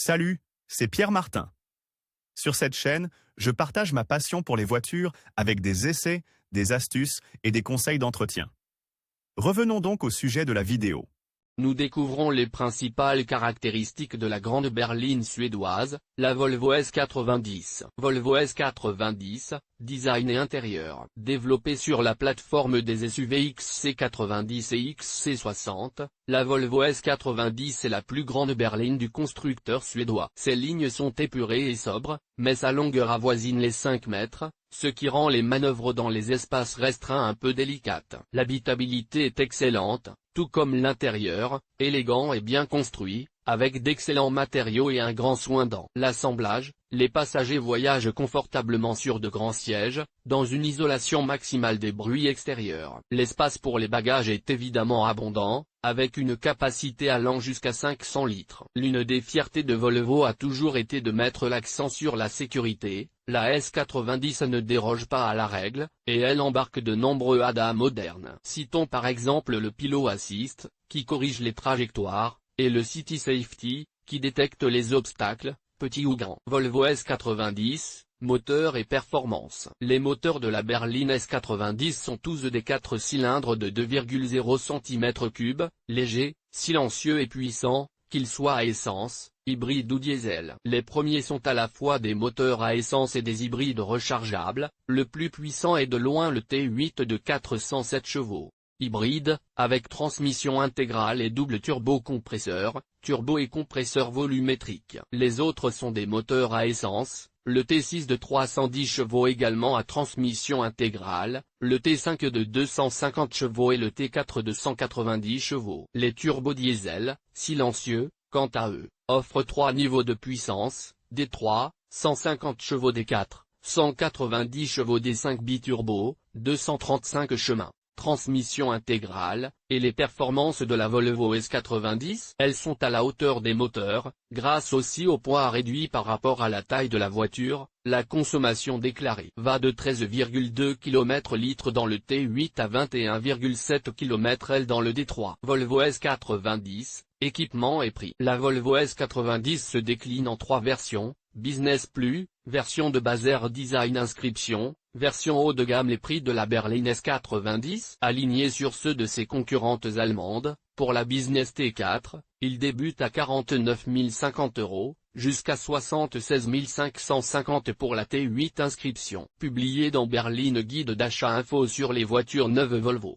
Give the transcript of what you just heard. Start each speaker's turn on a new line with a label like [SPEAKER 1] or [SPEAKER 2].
[SPEAKER 1] Salut, c'est Pierre Martin. Sur cette chaîne, je partage ma passion pour les voitures avec des essais, des astuces et des conseils d'entretien. Revenons donc au sujet de la vidéo.
[SPEAKER 2] Nous découvrons les principales caractéristiques de la grande berline suédoise, la Volvo S90. Volvo S90, design et intérieur. Développée sur la plateforme des SUV XC90 et XC60, la Volvo S90 est la plus grande berline du constructeur suédois. Ses lignes sont épurées et sobres, mais sa longueur avoisine les 5 mètres, ce qui rend les manœuvres dans les espaces restreints un peu délicates. L'habitabilité est excellente, tout comme l'intérieur, élégant et bien construit, avec d'excellents matériaux et un grand soin dans l'assemblage. Les passagers voyagent confortablement sur de grands sièges, dans une isolation maximale des bruits extérieurs. L'espace pour les bagages est évidemment abondant, avec une capacité allant jusqu'à 500 litres. L'une des fiertés de Volvo a toujours été de mettre l'accent sur la sécurité. La S90 ne déroge pas à la règle, et elle embarque de nombreux ADAS modernes. Citons par exemple le Pilot Assist, qui corrige les trajectoires, et le City Safety, qui détecte les obstacles, petits ou grands. Volvo S90, moteur et performance. Les moteurs de la berline S90 sont tous des 4 cylindres de 2,0 cm3, légers, silencieux et puissants, qu'ils soient à essence, hybride ou diesel. Les premiers sont à la fois des moteurs à essence et des hybrides rechargeables. Le plus puissant est de loin le T8 de 407 chevaux. Hybride, avec transmission intégrale et double turbocompresseur, turbo et compresseur volumétrique. Les autres sont des moteurs à essence, le T6 de 310 chevaux également à transmission intégrale, le T5 de 250 chevaux et le T4 de 190 chevaux. Les turbodiesel, silencieux, quant à eux, offrent 3 niveaux de puissance, D3, 150 chevaux D4, 190 chevaux D5 biturbo, 235 chemins. Transmission intégrale, et les performances de la Volvo S90, elles sont à la hauteur des moteurs, grâce aussi au poids réduit par rapport à la taille de la voiture. La consommation déclarée va de 13,2 km/litre dans le T8 à 21,7 km/l dans le D3. Volvo S90, équipement et prix. La Volvo S90 se décline en 3 versions, Business Plus, version de base Air Design Inscription, version haut de gamme. Les prix de la berline S90, alignés sur ceux de ses concurrentes allemandes. Pour la Business T4, il débute à 49 050 €, jusqu'à 76 550 pour la T8 Inscription. Publié dans Berline Guide d'achat info sur les voitures neuves Volvo.